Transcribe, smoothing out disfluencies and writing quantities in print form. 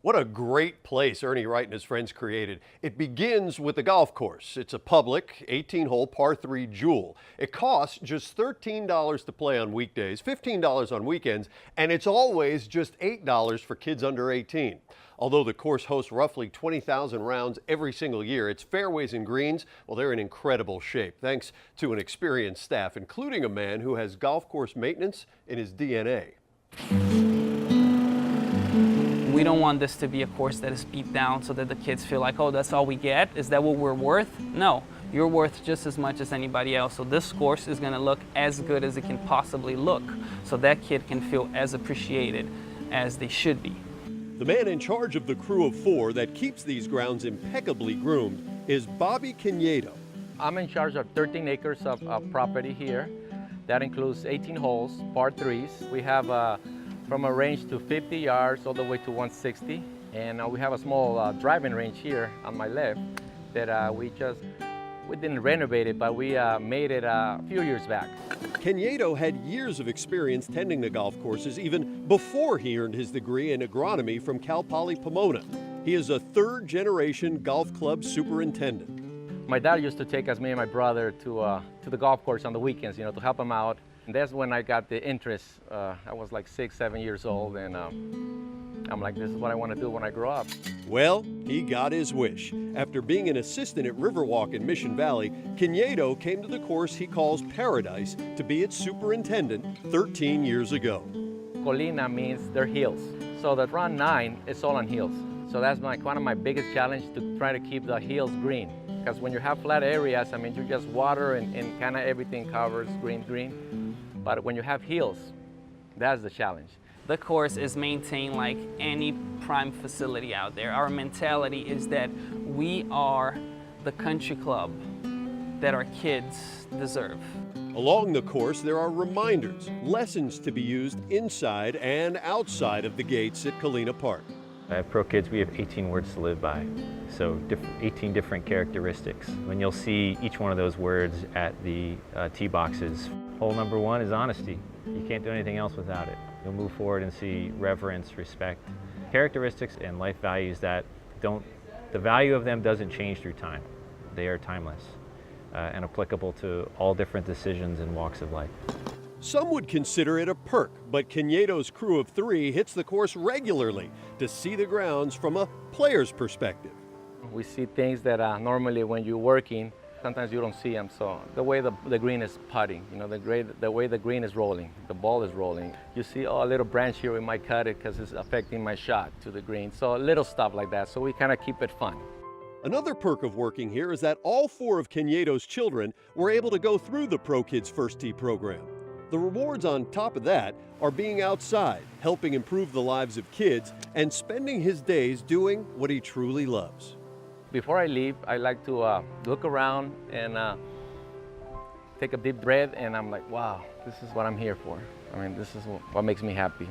What a great place Ernie Wright and his friends created. It begins with the golf course. It's a public 18-hole par 3 jewel. It costs just $13 to play on weekdays, $15 on weekends, and it's always just $8 for kids under 18. Although the course hosts roughly 20,000 rounds every single year, its fairways and greens, well, they're in incredible shape, thanks to an experienced staff, including a man who has golf course maintenance in his DNA. We don't want this to be a course that is beat down so that the kids feel like, oh, that's all we get? Is that what we're worth? No, you're worth just as much as anybody else. So this course is going to look as good as it can possibly look, so that kid can feel as appreciated as they should be. The man in charge of the crew of 4 that keeps these grounds impeccably groomed is Bobby Canedo. I'm in charge of 13 acres of property here. That includes 18 holes, par 3s. We have from a range to 50 yards all the way to 160. And we have a small driving range here on my left that we didn't renovate it, but we made it a few years back. Canedo had years of experience tending the golf courses even before he earned his degree in agronomy from Cal Poly Pomona. He is a third-generation golf club superintendent. My dad used to take us, me and my brother, to the golf course on the weekends, to help him out. And that's when I got the interest. I was like 6, 7 years old, and I'm like, this is what I want to do when I grow up. Well, he got his wish. After being an assistant at Riverwalk in Mission Valley, Canedo came to the course he calls Paradise to be its superintendent 13 years ago. Colina means they're hills. So the front 9 is all on hills. So that's one of my biggest challenges, to try to keep the hills green. Because when you have flat areas, you just water and kind of everything covers green. But when you have hills, that's the challenge. The course is maintained like any prime facility out there. Our mentality is that we are the country club that our kids deserve. Along the course, there are reminders, lessons to be used inside and outside of the gates at Colina Park. At Pro Kids, we have 18 words to live by, so 18 different characteristics. When you'll see each one of those words at the tee boxes, hole number 1 is honesty. You can't do anything else without it. You'll move forward and see reverence, respect, characteristics and life values that the value of them doesn't change through time. They are timeless and applicable to all different decisions and walks of life. Some would consider it a perk, but Canedo's crew of 3 hits the course regularly to see the grounds from a player's perspective. We see things that normally when you're working, sometimes you don't see them. So the way the green is putting, the way the green is rolling, the ball is rolling. You see, oh, a little branch here, we might cut it because it's affecting my shot to the green. So little stuff like that. So we kind of keep it fun. Another perk of working here is that all 4 of Canedo's children were able to go through the Pro Kids First Tee program. The rewards on top of that are being outside, helping improve the lives of kids, and spending his days doing what he truly loves. Before I leave, I like to look around and take a deep breath, and I'm like, wow, this is what I'm here for. This is what makes me happy.